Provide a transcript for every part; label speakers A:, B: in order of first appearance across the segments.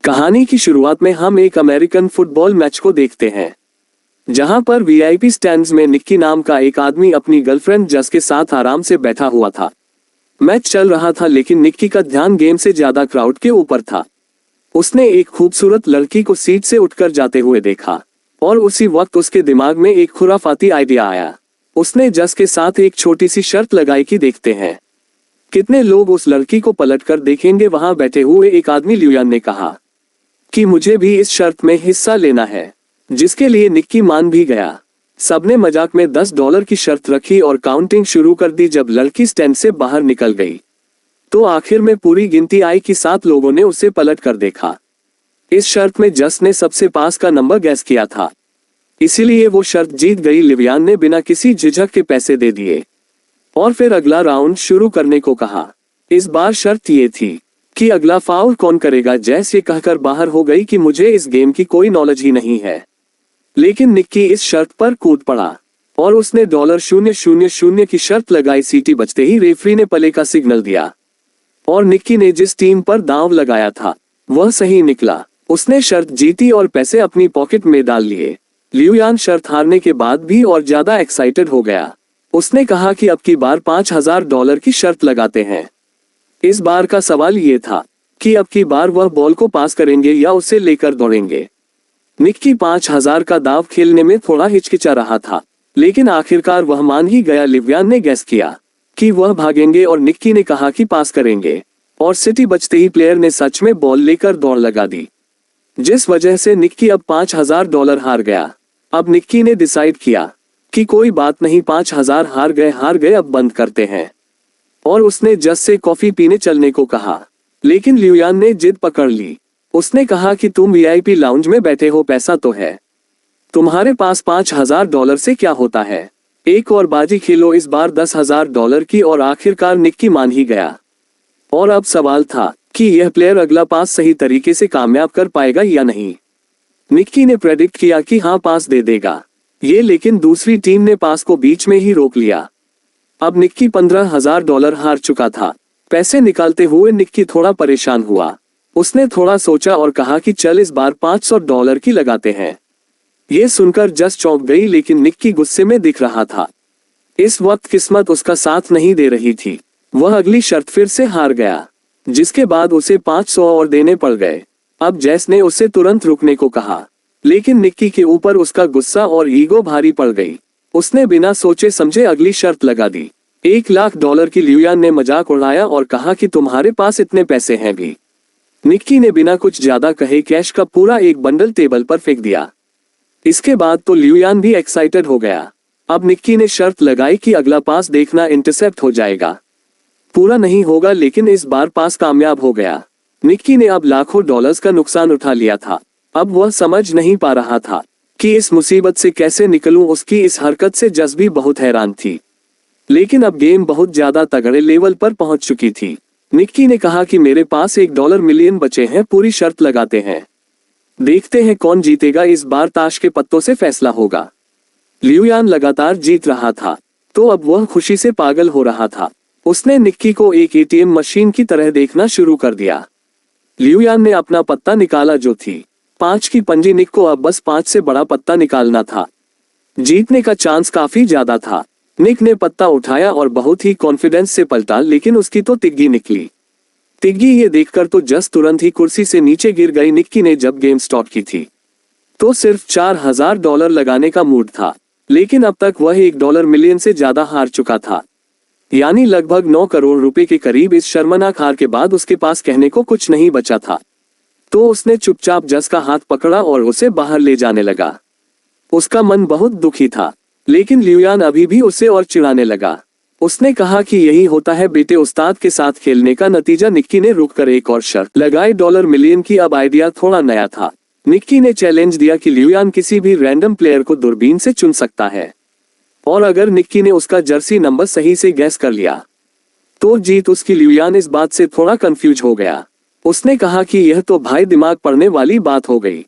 A: कहानी की शुरुआत में हम एक अमेरिकन फुटबॉल मैच को देखते हैं, जहां पर वीआईपी स्टैंड्स में निक्की नाम का एक आदमी अपनी गर्लफ्रेंड जस के साथ आराम से बैठा हुआ था। मैच चल रहा था लेकिन निक्की का ध्यान गेम से ज्यादा क्राउड के ऊपर था। उसने एक खूबसूरत लड़की को सीट से उठकर जाते हुए देखा और उसी वक्त उसके दिमाग में एक खुराफाती आइडिया आया। उसने जस के साथ एक छोटी सी शर्त लगाई कि देखते हैं कितने लोग उस लड़की को पलटकर देखेंगे। वहां बैठे हुए एक आदमी ल्यूयान ने कहा कि मुझे भी इस शर्त में हिस्सा लेना है, जिसके लिए निक्की मान भी गया। सबने मजाक में $10 की शर्त रखी और काउंटिंग शुरू कर दी। जब लड़की स्टैंड से बाहर निकल गई तो आखिर में पूरी गिनती आई कि 7 लोगों ने उसे पलट कर देखा। इस शर्त में जस ने सबसे पास का नंबर गैस किया था, इसीलिए वो शर्त जीत गई। लिवियान ने बिना किसी झिझक के पैसे दे दिए और फिर अगला राउंड शुरू करने को कहा। इस बार शर्त ये थी कि अगला फाउल कौन करेगा। जैस ये कहकर बाहर हो गई कि मुझे इस गेम की कोई नॉलेज ही नहीं है, लेकिन निक्की इस शर्त पर कूद पड़ा और उसने $000 की शर्त लगाई। सीटी बजते ही रेफरी ने प्ले का सिग्नल दिया और निक्की ने जिस टीम पर दांव लगाया था वह सही निकला। उसने शर्त जीती और पैसे अपनी पॉकेट में डाल लिए। ल्यूयान शर्त हारने के बाद भी और ज्यादा एक्साइटेड हो गया। उसने कहा कि अब की बार $5000 की शर्त लगाते हैं। इस बार का सवाल ये था कि अब की बार वह बॉल को पास करेंगे या उसे लेकर दौड़ेंगे। निक्की 5000 का दाव खेलने में थोड़ा हिचकिचा रहा था, लेकिन आखिरकार वह मान ही गया। लिवियान ने गैस किया कि वह भागेंगे और निक्की ने कहा कि पास करेंगे, और सिटी बजते ही प्लेयर ने सच में बॉल लेकर दौड़ लगा दी, जिस वजह से निक्की अब $5000 हार गया। अब निक्की ने डिसाइड किया कि कोई बात नहीं, 5000 हार गए, अब बंद करते हैं। और उसने जस से कॉफी पीने चलने को कहा, लेकिन ल्यूयान ने जिद पकड़ ली। उसने कहा कि तुम वीआईपी लाउंज में बैठे हो, पैसा तो है तुम्हारे पास, $5000 से क्या होता है। एक और बाजी खेलो, इस बार $10,000 की। और आखिरकार निक्की मान ही गया। और अब सवाल था कि यह प्लेयर अगला पास सही तरीके से कामयाब कर पाएगा या नहीं। निक्की ने प्रेडिक्ट किया कि हाँ, पास दे देगा ये, लेकिन दूसरी टीम ने पास को बीच में ही रोक लिया। अब निक्की $15,000 हार चुका था। पैसे निकालते हुए निक्की थोड़ा परेशान हुआ। उसने थोड़ा सोचा और कहा कि चल इस बार $500 की लगाते हैं। ये सुनकर जस चौंक गई, लेकिन निक्की गुस्से में दिख रहा था। इस वक्त किस्मत उसका साथ नहीं दे रही थी। वह अगली शर्त फिर से हार गया, जिसके बाद उसे 500 और देने पड़ गए। अब जैस ने उसे तुरंत रुकने को कहा, लेकिन निक्की के ऊपर उसका गुस्सा और ईगो भारी पड़ गई। उसने बिना सोचे समझे अगली शर्त लगा दी, $1,00,000 की। ल्यूयान ने मजाक उड़ाया और कहा कि तुम्हारे पास इतने पैसे हैं भी। निक्की ने बिना कुछ ज्यादा कहे कैश का पूरा एक बंडल टेबल पर फेंक दिया। इसके बाद तो ल्यूयान भी एक्साइटेड हो गया। अब निक्की ने शर्त लगाई कि अगला पास देखना इंटरसेप्ट हो जाएगा, पूरा नहीं होगा, लेकिन इस बार पास कामयाब हो गया। निक्की ने अब लाखों डॉलर्स का नुकसान उठा लिया था। अब वह समझ नहीं पा रहा था कि इस मुसीबत से कैसे निकलूं। उसकी इस हरकत से जस भी बहुत हैरान थी, लेकिन अब गेम बहुत ज्यादा तगड़े लेवल पर पहुंच चुकी थी। निक्की ने कहा कि मेरे पास $1 मिलियन बचे हैं, पूरी शर्त लगाते हैं, देखते हैं कौन जीतेगा। इस बार ताश के पत्तों से फैसला होगा। ल्यूयान लगातार जीत रहा था, तो अब वह खुशी से पागल हो रहा था। उसने निक्की को एक एटीएम मशीन की तरह देखना शुरू कर दिया। ल्यूयान ने अपना पत्ता निकाला, जो थी 5 की पंजी। निक को अब बस 5 से बड़ा पत्ता निकालना था। जीतने का चांस काफी ज्यादा था। निक ने पत्ता उठाया और बहुत ही कॉन्फिडेंस से पलटा, लेकिन उसकी तो तिग्गी निकली। तिग्गी ये देखकर तो जस तुरंत ही कुर्सी से नीचे गिर गई। निक्की ने जब गेम स्टार्ट की थी तो सिर्फ $4000 लगाने का मूड था, लेकिन अब तक वह $1 मिलियन से ज्यादा हार चुका था, यानी लगभग 9 करोड़ रुपए के करीब। इस शर्मनाक हार के बाद उसके पास कहने को कुछ नहीं बचा था, तो उसने चुपचाप जस का हाथ पकड़ा और उसे बाहर ले जाने लगा। उसका मन बहुत दुखी था, लेकिन ल्यूयान अभी भी उसे और चिढ़ाने लगा। उसने कहा कि यही होता है बेटे उस्ताद के साथ खेलने का नतीजा। निक्की ने रुककर एक और शर्त लगाई, $1 मिलियन की। अब आइडिया थोड़ा नया था। निक्की ने चैलेंज दिया कि ल्यूयान किसी भी रैंडम प्लेयर को दूरबीन से चुन सकता है, और अगर निक्की ने उसका जर्सी नंबर सही से गैस कर लिया तो जीत उसकी। ल्यूयान इस बात से थोड़ा कंफ्यूज हो गया। उसने कहा कि यह तो भाई दिमाग पड़ने वाली बात हो गई।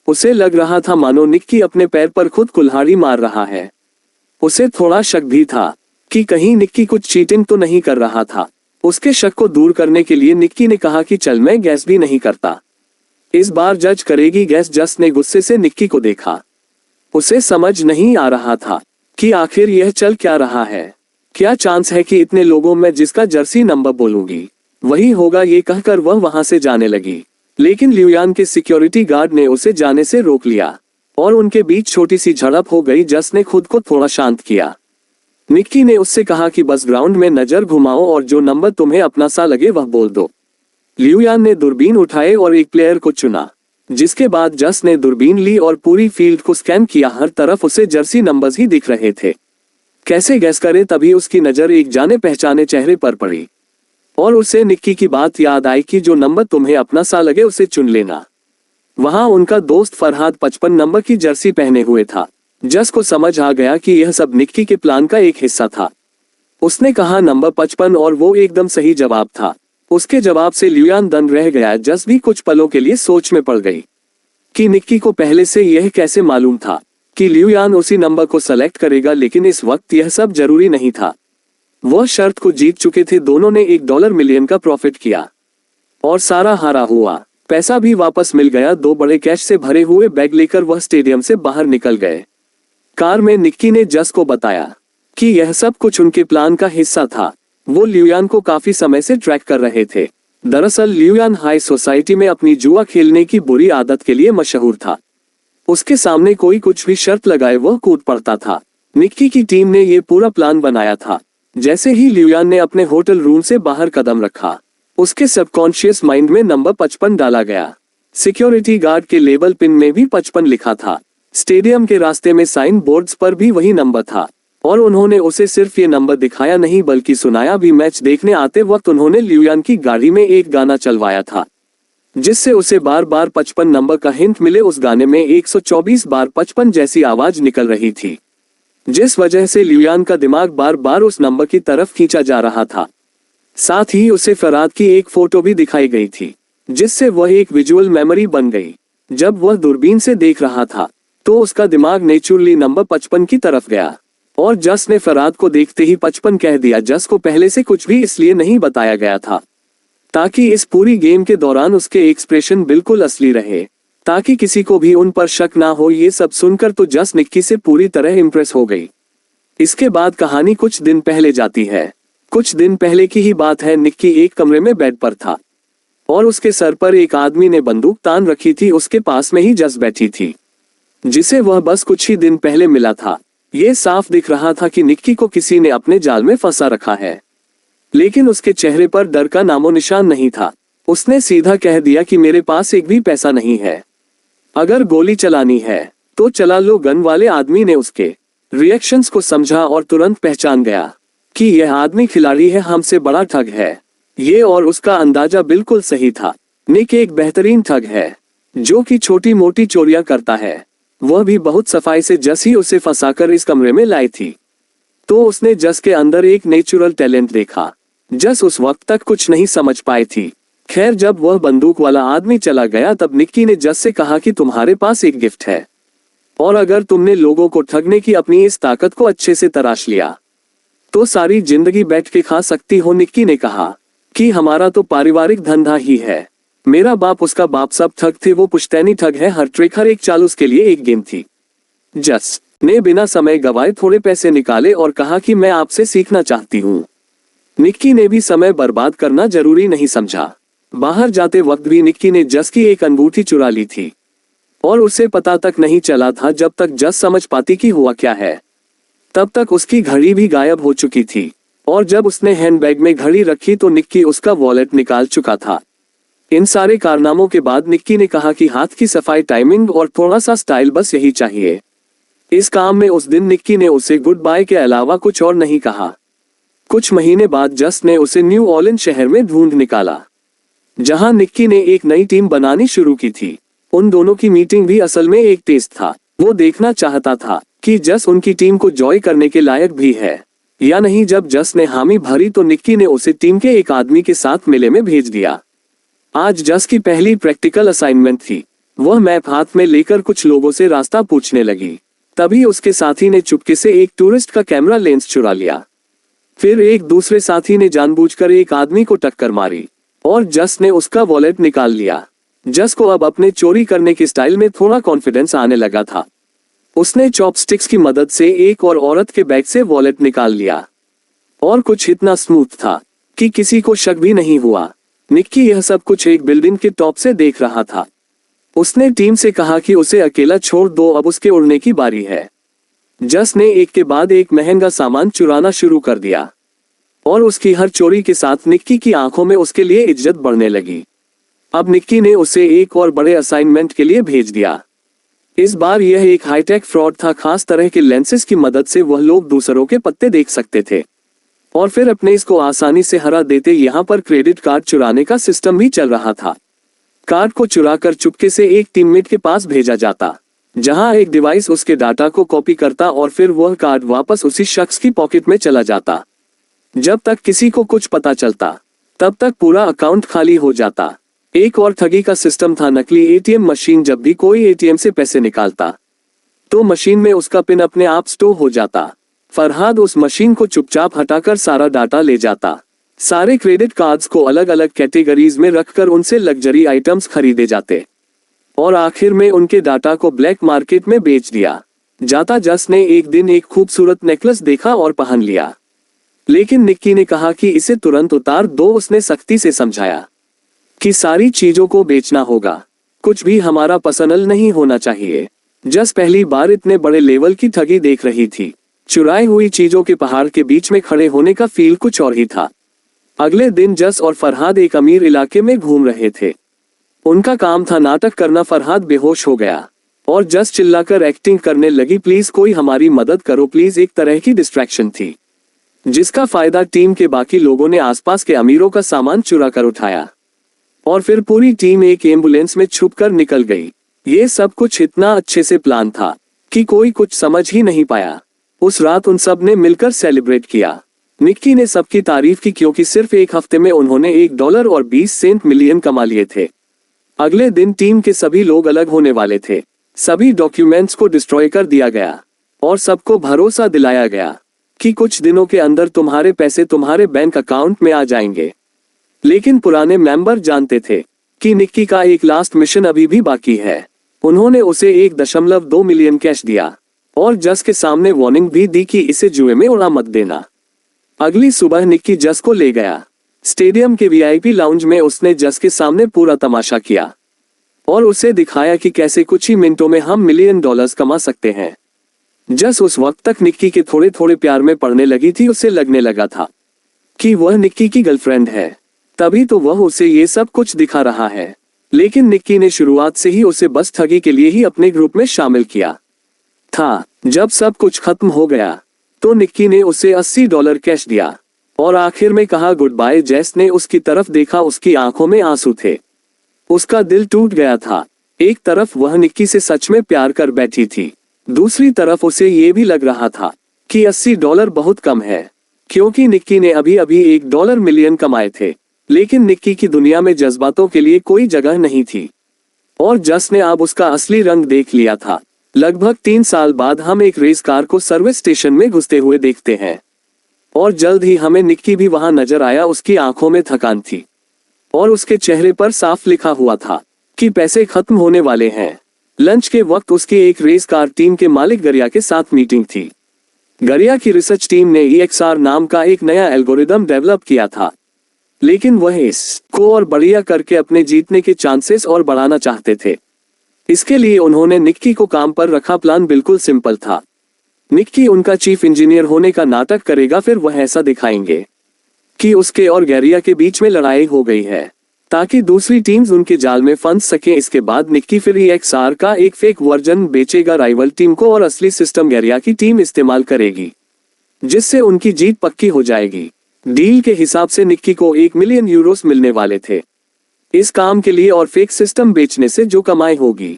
A: उसे लग रहा था मानो निक्की अपने पैर पर खुद कुल्हाड़ी मार रहा है। उसे थोड़ा शक भी था कि कहीं निक्की कुछ चीटिंग तो नहीं कर रहा था। उसके शक को दूर करने के लिए निक्की ने कहा कि चल मैं गैस भी नहीं करता, इस बार जज करेगी गैस। जस ने गुस्से से निक्की को देखा। उसे समझ नहीं आ रहा था कि आखिर यह चल क्या रहा है। क्या चांस है कि इतने लोगों में जिसका जर्सी नंबर बोलूंगी वही होगा, ये कहकर वह वहां से जाने लगी। लेकिन लियुयान के सिक्योरिटी गार्ड ने उसे जाने से रोक लिया और उनके बीच छोटी सी झड़प हो गई। जस ने खुद को थोड़ा शांत किया। निक्की ने उससे कहा कि बस ग्राउंड में नजर घुमाओ और जो नंबर तुम्हें अपना सा लगे वह बोल दो। लियुयान ने दूरबीन उठाए और एक प्लेयर को चुना, जिसके बाद जस ने दूरबीन ली और पूरी फील्ड को स्कैन किया। हर तरफ उसे जर्सी नंबर्स ही दिख रहे थे। कैसे गैस करे, तभी उसकी नजर एक जाने पहचाने चेहरे पर पड़ी और उसे निक्की की बात याद आई कि जो नंबर तुम्हें अपना सा लगे उसे चुन लेना। वहां उनका दोस्त फरहाद 55 नंबर की जर्सी पहने हुए था। जस को समझ आ गया कि यह सब निक्की के प्लान का एक हिस्सा था। उसने कहा नंबर 55 और वो एकदम सही जवाब था। उसके जवाब से लियुयान दंग रह गया। जस भी कुछ पलों के लिए सोच में पड़ गई कि निक्की को पहले से यह कैसे मालूम था कि लियुयान उसी नंबर को सेलेक्ट करेगा। लेकिन इस वक्त यह सब जरूरी नहीं था। वह शर्त को जीत चुके थे। दोनों ने $1 मिलियन का प्रॉफिट किया और सारा हारा हुआ पैसा भी वापस मिल गया। 2 बड़े कैश से भरे हुए बैग लेकर वह स्टेडियम से बाहर निकल गए। कार में निक्की ने जस को बताया कि यह सब कुछ उनके प्लान का हिस्सा था। वो लियुयान को काफी समय से ट्रैक कर रहे थे। दरअसल लियुयान हाई सोसाइटी में अपनी जुआ खेलने की बुरी आदत के लिए मशहूर था। उसके सामने कोई कुछ भी शर्त लगाए वह कूद पड़ता था। निक्की की टीम ने ये पूरा प्लान बनाया था। जैसे ही लियुयान ने अपने होटल रूम से बाहर कदम रखा, उसके सबकॉन्शियस माइंड में नंबर 55 डाला गया। सिक्योरिटी गार्ड के लेबल पिन में भी 55 लिखा था। स्टेडियम के रास्ते में साइन बोर्ड्स पर भी वही नंबर था और उन्होंने उसे सिर्फ ये नंबर दिखाया नहीं बल्कि सुनाया भी। मैच देखने आते वक्त उन्होंने लियुयान की गाड़ी में एक गाना चलवाया था जिससे उसे बार बार 55 नंबर का हिंट मिले। उस गाने में 124 बार 55 जैसी आवाज निकल रही थी, जिस वजह से लियुयान का दिमाग बार बार उस नंबर की तरफ खींचा जा रहा था। साथ ही उसे फरहाद की एक फोटो भी दिखाई गई थी, जिससे वह एक विजुअल मेमोरी बन गई। जब वह दूरबीन से देख रहा था तो उसका दिमाग नेचुरली नंबर 55 की तरफ गया और जस ने फरहाद को देखते ही 55 कह दिया। जस को पहले से कुछ भी इसलिए नहीं बताया गया था ताकि इस पूरी गेम के दौरान उसके एक्सप्रेशन बिल्कुल असली रहे, ताकि किसी को भी उन पर शक ना हो। ये सब सुनकर तो जस निक्की से पूरी तरह इम्प्रेस हो गई। इसके बाद कहानी कुछ दिन पहले जाती है। कुछ दिन पहले की ही बात है। निक्की एक कमरे में बेड पर था और उसके सर पर एक आदमी ने बंदूक तान रखी थी। उसके पास में ही जस बैठी थी, जिसे वह बस कुछ ही दिन पहले मिला था। ये साफ दिख रहा था कि निक्की को किसी ने अपने जाल में फंसा रखा है, लेकिन उसके चेहरे पर डर का नामो निशान नहीं था। उसने सीधा कह दिया कि मेरे पास एक भी पैसा नहीं है, अगर गोली चलानी है तो चला लो। गन वाले आदमी ने उसके रिएक्शंस को समझा और तुरंत पहचान गया कि यह आदमी खिलाड़ी है, हमसे बड़ा ठग है ये, और उसका अंदाजा बिल्कुल सही था। निक एक बेहतरीन ठग है जो कि छोटी मोटी चोरियां करता है, वह भी बहुत सफाई से। जस ही उसे फंसाकर इस कमरे में लाई थी तो उसने जस के अंदर एक नेचुरल टैलेंट देखा। जस उस वक्त तक कुछ नहीं समझ पाई थी। खैर, जब वह बंदूक वाला आदमी चला गया तब निक्की ने जस से कहा कि तुम्हारे पास एक गिफ्ट है और अगर तुमने लोगों को ठगने की अपनी इस ताकत को अच्छे से तराश लिया तो सारी जिंदगी बैठ के खा सकती हो। निक्की ने कहा कि हमारा तो पारिवारिक धंधा ही है, मेरा बाप उसका बाप सब ठग थे, वो पुश्तैनी ठग है। हर ट्रिक हर एक चाल उसके लिए एक गेम थी। जस ने बिना समय गवाए थोड़े पैसे निकाले और कहा कि मैं आपसे सीखना चाहती हूँ। निक्की ने भी समय बर्बाद करना जरूरी नहीं समझा। बाहर जाते वक्त भी निक्की ने जस की एक अंगूठी चुरा ली थी और उसे पता तक नहीं चला था। जब तक जस समझ पाती कि हुआ क्या है तब तक उसकी घड़ी भी गायब हो चुकी थी और जब उसने हैंडबैग में घड़ी रखी तो निक्की उसका वॉलेट निकाल चुका था। इन सारे कारनामों के बाद निक्की ने कहा कि हाथ की सफाई, टाइमिंग और थोड़ा सा स्टाइल, बस यही चाहिए। इस काम में उस दिन निक्की ने उसे गुड बाय के अलावा कुछ और नहीं कहा। कुछ महीने बाद जस ने उसे न्यू ऑर्लिन्स शहर में ढूंढ निकाला, जहां निक्की ने एक नई टीम बनानी शुरू की थी। उन दोनों की मीटिंग भी असल में एक टेस्ट था। वो देखना चाहता था कि जस उनकी टीम को जॉय करने के लायक भी है या नहीं। जब जस ने हामी भरी तो निक्की ने उसे टीम के एक आदमी के साथ मेले में भेज दिया। आज जस की पहली प्रैक्टिकल असाइनमेंट थी। वह मैप हाथ में लेकर कुछ लोगों से रास्ता पूछने लगी। तभी उसके साथी ने चुपके से एक टूरिस्ट का कैमरा लेंस चुरा लिया। फिर एक दूसरे साथी ने जानबूझकर एक आदमी को टक्कर मारी और जस ने उसका वॉलेट निकाल लिया। जस को अब अपने चोरी करने के स्टाइल में थोड़ा कॉन्फिडेंस आने लगा था। उसने चॉपस्टिक्स की मदद से एक और औरत के बैग से वॉलेट निकाल लिया और कुछ इतना स्मूथ था कि किसी को शक भी नहीं हुआ। निक्की यह सब कुछ एक बिल्डिंग के टॉप से देख रहा था। उसने टीम से कहा कि उसे अकेला छोड़ दो, अब उसके उड़ने की बारी है। जस ने एक के बाद एक महंगा सामान चुराना शुरू कर दिया और उसकी हर चोरी के साथ निक्की की आंखों में उसके लिए इज्जत बढ़ने लगी। अब निक्की ने उसे एक और बड़े असाइनमेंट के लिए भेज दिया। इस बार यह एक हाईटेक फ्रॉड था। खास तरह के लेंसेज की मदद से वह लोग दूसरों के पत्ते देख सकते थे और फिर अपने इसको आसानी से हरा देते। यहाँ पर क्रेडिट कार्ड चुराने का सिस्टम भी चल रहा था। कार्ड को चुराकर चुपके से एक टीममेट के पास भेजा जाता, जहां एक डिवाइस उसके डाटा को कॉपी करता और फिर वह कार्ड वापस उसी शख्स की पॉकेट में चला जाता। जब तक किसी को कुछ पता चलता तब तक पूरा अकाउंट खाली हो जाता। एक और ठगी का सिस्टम था, नकली एटीएम मशीन। जब भी कोई एटीएम से पैसे निकालता तो मशीन में उसका पिन अपने आप स्टोर हो जाता। फरहाद उस मशीन को चुपचाप हटाकर सारा डाटा ले जाता। सारे क्रेडिट कार्ड्स को अलग अलग कैटेगरीज में रखकर उनसे लग्जरी आइटम्स खरीदे जाते और आखिर में उनके डाटा को ब्लैक मार्केट में बेच दिया जाता। जस ने एक दिन एक खूबसूरत नेकलेस देखा और पहन लिया, लेकिन निक्की ने कहा कि इसे तुरंत उतार दो। उसने सख्ती से समझाया कि सारी चीजों को बेचना होगा, कुछ भी हमारा पर्सनल नहीं होना चाहिए। जस पहली बार इतने बड़े लेवल की ठगी देख रही थी। चुराई हुई चीजों के पहाड़ के बीच में खड़े होने का फील कुछ और ही था। अगले दिन जस और फरहाद एक अमीर इलाके में घूम रहे थे। उनका काम था नाटक करना। फरहाद बेहोश हो गया और जस चिल्लाकर एक्टिंग करने लगी, प्लीज कोई हमारी मदद करो प्लीज। एक तरह की डिस्ट्रैक्शन थी जिसका फायदा टीम के बाकी लोगों ने आसपास के अमीरों का सामान चुरा कर उठाया और फिर पूरी टीम एक एम्बुलेंस में छुपकर निकल गई। ये सब कुछ इतना अच्छे से प्लान था कि कोई कुछ समझ ही नहीं पाया। उस रात उन सब ने मिलकर सेलिब्रेट किया। निक्की ने सबकी तारीफ की क्योंकि सिर्फ एक हफ्ते में उन्होंने $1.20 मिलियन कमा लिए थे। अगले दिन टीम के सभी लोग अलग होने वाले थे। सभी डॉक्यूमेंट्स को डिस्ट्रॉय कर दिया गया और सबको भरोसा दिलाया गया कि कुछ दिनों के अंदर तुम्हारे पैसे तुम्हारे बैंक अकाउंट में आ जाएंगे। लेकिन पुराने मेंबर जानते थे कि निक्की का एक लास्ट मिशन अभी भी बाकी है। उन्होंने उसे 1.2 मिलियन कैश दिया और जस के सामने वार्निंग भी दी कि इसे जुए में उड़ा मत देना। अगली सुबह निक्की जस को ले गया स्टेडियम के वीआईपी लाउंज में। उसने जस के सामने पूरा तमाशा किया और उसे दिखाया कि कैसे कुछ ही मिनटों में हम $1 मिलियन कमा सकते हैं। जस उस वक्त तक निक्की के थोड़े थोड़े प्यार में पड़ने लगी थी। उसे लगने लगा था कि वह निक्की की गर्लफ्रेंड है, तभी तो वह उसे ये सब कुछ दिखा रहा है। लेकिन निक्की ने शुरुआत से ही उसे बस ठगी के लिए ही अपने ग्रुप में शामिल किया था। जब सब कुछ खत्म हो गया तो निक्की ने उसे $80 कैश दिया और आखिर में कहा गुड बाय। जैस ने उसकी तरफ देखा, उसकी आंखों में आंसू थे। उसका दिल टूट गया था। एक तरफ वह निक्की से सच में प्यार कर बैठी थी, दूसरी तरफ उसे ये भी लग रहा था कि $80 बहुत कम है, क्योंकि निक्की ने अभी अभी $1 मिलियन कमाए थे। लेकिन निक्की की दुनिया में जज्बातों के लिए कोई जगह नहीं थी और जस ने अब उसका असली रंग देख लिया था। लगभग 3 साल बाद हम एक रेस कार को सर्विस स्टेशन में घुसते हुए देखते हैं और जल्द ही हमें निक्की भी वहां नजर आया। उसकी आंखों में थकान थी और उसके चेहरे पर साफ लिखा हुआ था कि पैसे खत्म होने वाले हैं। लंच के वक्त उसकी एक रेस कार टीम के मालिक गरिया के साथ मीटिंग थी। गरिया की रिसर्च टीम ने EXR नाम का एक नया एल्गोरिदम डेवलप किया था, लेकिन वह इसको और बढ़िया करके अपने जीतने के चांसेस और बढ़ाना चाहते थे। इसके लिए उन्होंने निक्की को काम पर रखा। प्लान बिल्कुल सिंपल था। निक्की उनका चीफ इंजीनियर होने का नाटक करेगा, फिर वह ऐसा दिखाएंगे कि उसके और गैरिया के बीच में लड़ाई हो गई है ताकि दूसरी टीम्स उनके जाल में फंस सके। इसके बाद निक्की फिर EXR का एक फेक वर्जन बेचेगा राइवल टीम को और असली सिस्टम गैरिया की टीम इस्तेमाल करेगी, जिससे उनकी जीत पक्की हो जाएगी। डील के हिसाब से निक्की को €1 मिलियन मिलने वाले थे इस काम के लिए और फेक सिस्टम बेचने से जो कमाई होगी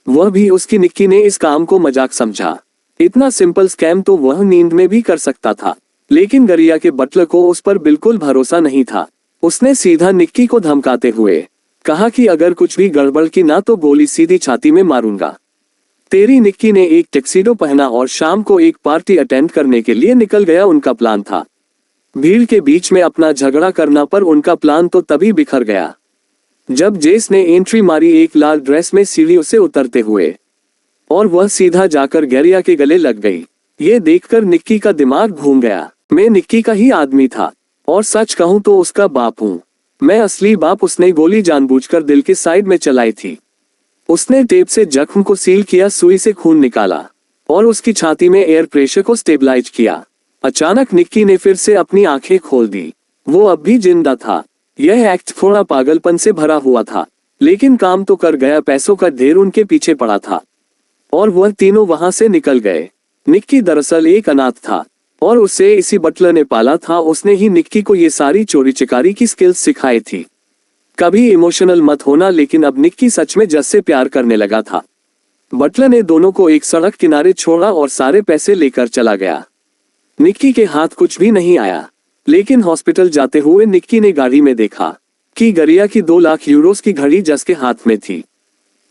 A: वह भी उसकी। निक्की ने इस काम को मजाक समझा। इतना सिंपल स्कैम तो वह नींद में भी कर सकता था, लेकिन गरिया के बटलर को उस पर बिल्कुल भरोसा नहीं था। उसने सीधा निक्की को धमकाते हुए कहा कि अगर कुछ भी गड़बड़ की ना तो गोली सीधी छाती में मारूंगा तेरी। निक्की ने एक टैक्सीडो पहना और शाम को एक पार्टी अटेंड करने के लिए निकल गया। उनका प्लान था भीड़ के बीच में अपना झगड़ा करना, पर उनका प्लान तो तभी बिखर गया जब जेस ने एंट्री मारी एक लाल ड्रेस में सीढ़ियों से उतरते हुए, और वह सीधा जाकर गैरिया के गले लग गई। ये देखकर निक्की का दिमाग घूम गया। मैं निक्की का ही आदमी था, और सच कहूं तो उसका बाप हूं। मैं असली बाप। उसने गोली जानबूझकर दिल के साइड में चलाई थी। उसने टेप से जख्म को सील किया, सुई से खून निकाला और उसकी छाती में एयर प्रेशर को स्टेबलाइज किया। अचानक निक्की ने फिर से अपनी आंखें खोल दी। वो अब भी जिंदा था। यह एक्ट थोड़ा पागलपन से भरा हुआ था, लेकिन काम तो कर गया। पैसों का ढेर उनके पीछे पड़ा था और वह तीनों वहां से निकल गए। निक्की दरअसल एक अनाथ था और उसे इसी बटलर ने पाला था। उसने ही निक्की को ये सारी चोरी चिकारी की स्किल्स सिखाई थी। कभी इमोशनल मत होना, लेकिन अब निक्की सच में जस से प्यार करने लगा था। बटलर ने दोनों को एक सड़क किनारे छोड़ा और सारे पैसे लेकर चला गया। निक्की के हाथ कुछ भी नहीं आया, लेकिन हॉस्पिटल जाते हुए निक्की ने गाड़ी में देखा कि गरिया की 2 लाख यूरोस की घड़ी जस के हाथ में थी।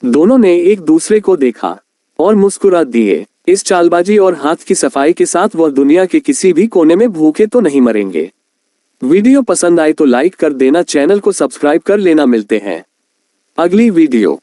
A: दोनों ने एक दूसरे को देखा और मुस्कुरा दिए। इस चालबाजी और हाथ की सफाई के साथ वह दुनिया के किसी भी कोने में भूखे तो नहीं मरेंगे। वीडियो पसंद आए तो लाइक कर देना, चैनल को सब्सक्राइब कर लेना। मिलते हैं अगली वीडियो।